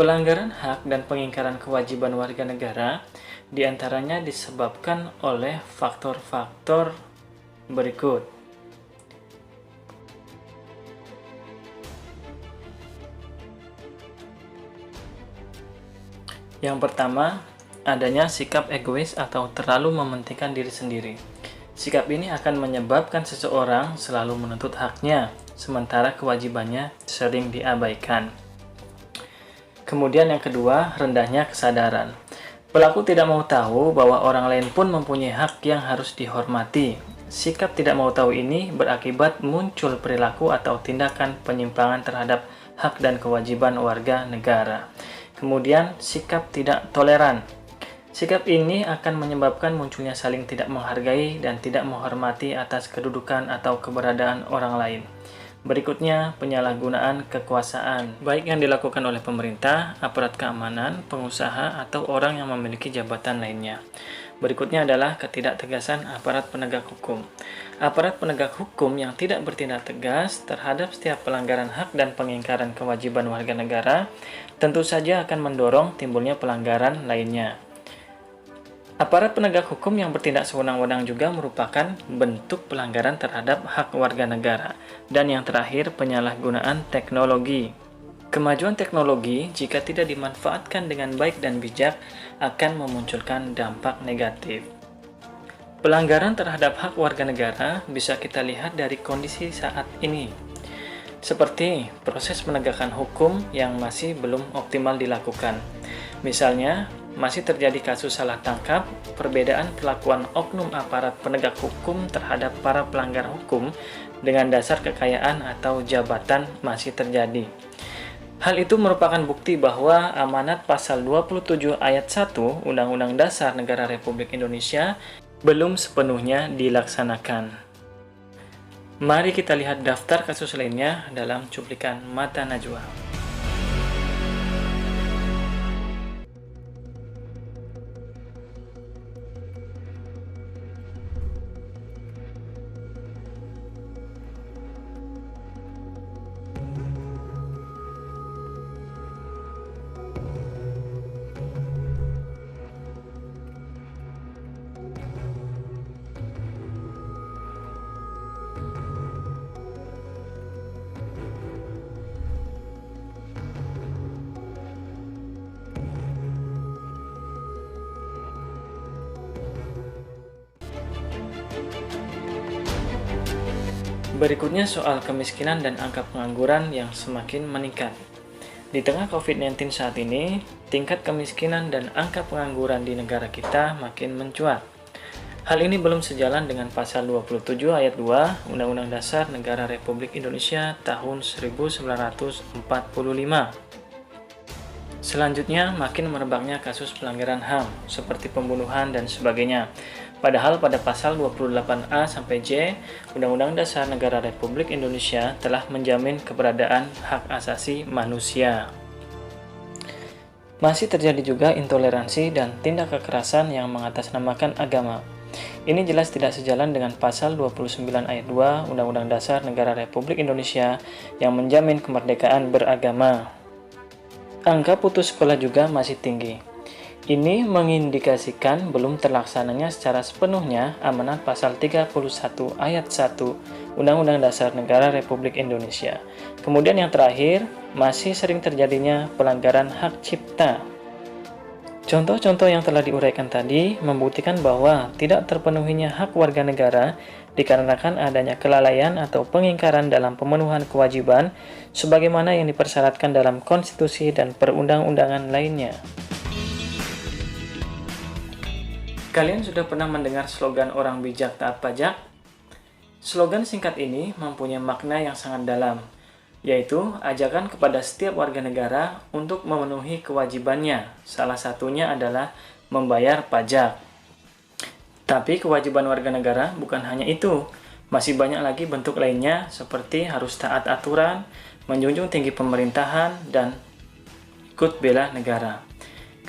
Pelanggaran hak dan pengingkaran kewajiban warga negara diantaranya disebabkan oleh faktor-faktor berikut. Yang pertama, adanya sikap egois atau terlalu mementingkan diri sendiri. Sikap ini akan menyebabkan seseorang selalu menuntut haknya, sementara kewajibannya sering diabaikan. Kemudian yang kedua, rendahnya kesadaran. Pelaku tidak mau tahu bahwa orang lain pun mempunyai hak yang harus dihormati. Sikap tidak mau tahu ini berakibat muncul perilaku atau tindakan penyimpangan terhadap hak dan kewajiban warga negara. Kemudian, sikap tidak toleran. Sikap ini akan menyebabkan munculnya saling tidak menghargai dan tidak menghormati atas kedudukan atau keberadaan orang lain. Berikutnya, penyalahgunaan kekuasaan, baik yang dilakukan oleh pemerintah, aparat keamanan, pengusaha, atau orang yang memiliki jabatan lainnya. Berikutnya adalah ketidaktegasan aparat penegak hukum. Aparat penegak hukum yang tidak bertindak tegas terhadap setiap pelanggaran hak dan pengingkaran kewajiban warga negara tentu saja akan mendorong timbulnya pelanggaran lainnya. Aparat penegak hukum yang bertindak sewenang-wenang juga merupakan bentuk pelanggaran terhadap hak warga negara. Dan yang terakhir, penyalahgunaan teknologi. Kemajuan teknologi jika tidak dimanfaatkan dengan baik dan bijak akan memunculkan dampak negatif. Pelanggaran terhadap hak warga negara bisa kita lihat dari kondisi saat ini. Seperti proses penegakan hukum yang masih belum optimal dilakukan. Misalnya, masih terjadi kasus salah tangkap, perbedaan perlakuan oknum aparat penegak hukum terhadap para pelanggar hukum dengan dasar kekayaan atau jabatan masih terjadi. Hal itu merupakan bukti bahwa amanat pasal 27 ayat 1 Undang-Undang Dasar Negara Republik Indonesia belum sepenuhnya dilaksanakan. Mari kita lihat daftar kasus lainnya dalam cuplikan Mata Najwa. Berikutnya soal kemiskinan dan angka pengangguran yang semakin meningkat. Di tengah COVID-19 saat ini, tingkat kemiskinan dan angka pengangguran di negara kita makin mencuat. Hal ini belum sejalan dengan pasal 27 ayat 2 Undang-Undang Dasar Negara Republik Indonesia tahun 1945. Selanjutnya, makin merebaknya kasus pelanggaran HAM, seperti pembunuhan dan sebagainya. Padahal pada pasal 28A sampai J Undang-Undang Dasar Negara Republik Indonesia telah menjamin keberadaan hak asasi manusia. Masih terjadi juga intoleransi dan tindak kekerasan yang mengatasnamakan agama. Ini jelas tidak sejalan dengan pasal 29 ayat 2 Undang-Undang Dasar Negara Republik Indonesia yang menjamin kemerdekaan beragama. Angka putus sekolah juga masih tinggi. Ini mengindikasikan belum terlaksananya secara sepenuhnya amanat pasal 31 ayat 1 Undang-Undang Dasar Negara Republik Indonesia. Kemudian yang terakhir, masih sering terjadinya pelanggaran hak cipta. Contoh-contoh yang telah diuraikan tadi membuktikan bahwa tidak terpenuhinya hak warga negara dikarenakan adanya kelalaian atau pengingkaran dalam pemenuhan kewajiban sebagaimana yang dipersyaratkan dalam konstitusi dan perundang-undangan lainnya. Kalian sudah pernah mendengar slogan orang bijak taat pajak? Slogan singkat ini mempunyai makna yang sangat dalam, yaitu ajakan kepada setiap warga negara untuk memenuhi kewajibannya. Salah satunya adalah membayar pajak. Tapi kewajiban warga negara bukan hanya itu. Masih banyak lagi bentuk lainnya seperti harus taat aturan, menjunjung tinggi pemerintahan, dan ikut bela negara.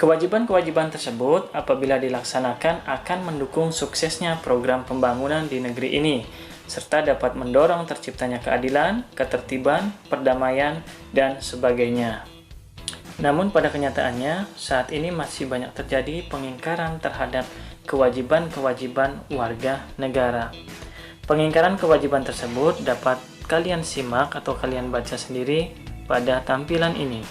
Kewajiban-kewajiban tersebut apabila dilaksanakan akan mendukung suksesnya program pembangunan di negeri ini, serta dapat mendorong terciptanya keadilan, ketertiban, perdamaian, dan sebagainya. Namun pada kenyataannya, saat ini masih banyak terjadi pengingkaran terhadap kewajiban-kewajiban warga negara. Pengingkaran kewajiban tersebut dapat kalian simak atau kalian baca sendiri pada tampilan ini.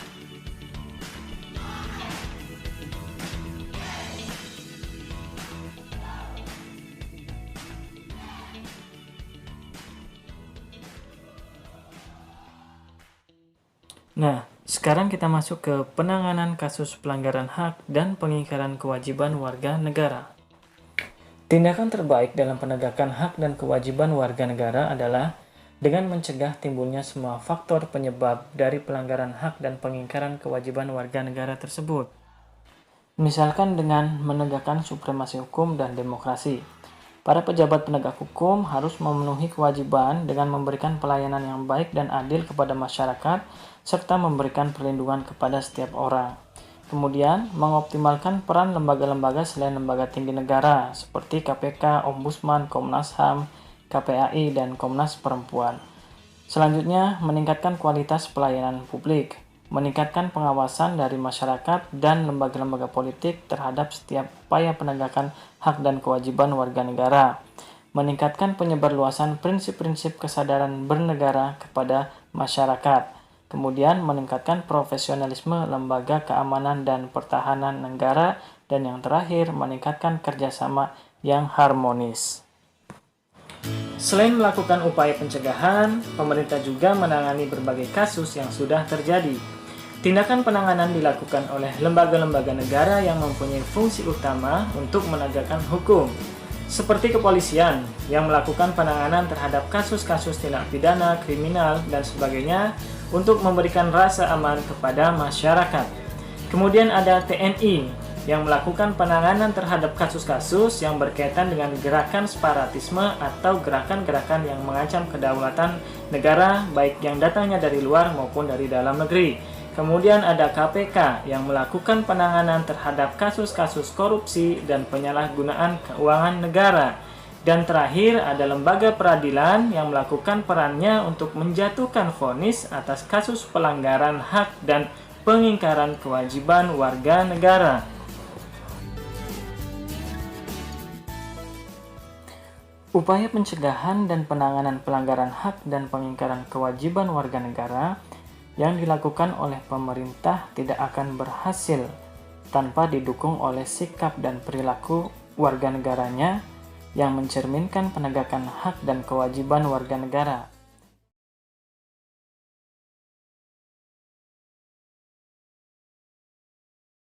Nah, sekarang kita masuk ke penanganan kasus pelanggaran hak dan pengingkaran kewajiban warga negara. Tindakan terbaik dalam penegakan hak dan kewajiban warga negara adalah dengan mencegah timbulnya semua faktor penyebab dari pelanggaran hak dan pengingkaran kewajiban warga negara tersebut. Misalkan dengan menegakkan supremasi hukum dan demokrasi. Para pejabat penegak hukum harus memenuhi kewajiban dengan memberikan pelayanan yang baik dan adil kepada masyarakat, serta memberikan perlindungan kepada setiap orang. Kemudian, mengoptimalkan peran lembaga-lembaga selain lembaga tinggi negara, seperti KPK, Ombudsman, Komnas HAM, KPAI, dan Komnas Perempuan. Selanjutnya, meningkatkan kualitas pelayanan publik, meningkatkan pengawasan dari masyarakat dan lembaga-lembaga politik terhadap setiap upaya penegakan hak dan kewajiban warga negara, meningkatkan penyebarluasan prinsip-prinsip kesadaran bernegara kepada masyarakat, kemudian meningkatkan profesionalisme lembaga keamanan dan pertahanan negara, dan yang terakhir, meningkatkan kerjasama yang harmonis. Selain melakukan upaya pencegahan, pemerintah juga menangani berbagai kasus yang sudah terjadi. Tindakan penanganan dilakukan oleh lembaga-lembaga negara yang mempunyai fungsi utama untuk menegakkan hukum, seperti kepolisian yang melakukan penanganan terhadap kasus-kasus tindak pidana, kriminal, dan sebagainya untuk memberikan rasa aman kepada masyarakat. Kemudian ada TNI yang melakukan penanganan terhadap kasus-kasus yang berkaitan dengan gerakan separatisme atau gerakan-gerakan yang mengancam kedaulatan negara, baik yang datangnya dari luar maupun dari dalam negeri. Kemudian ada KPK yang melakukan penanganan terhadap kasus-kasus korupsi dan penyalahgunaan keuangan negara. Dan terakhir ada lembaga peradilan yang melakukan perannya untuk menjatuhkan vonis atas kasus pelanggaran hak dan pengingkaran kewajiban warga negara. Upaya pencegahan dan penanganan pelanggaran hak dan pengingkaran kewajiban warga negara yang dilakukan oleh pemerintah tidak akan berhasil tanpa didukung oleh sikap dan perilaku warga negaranya yang mencerminkan penegakan hak dan kewajiban warga negara.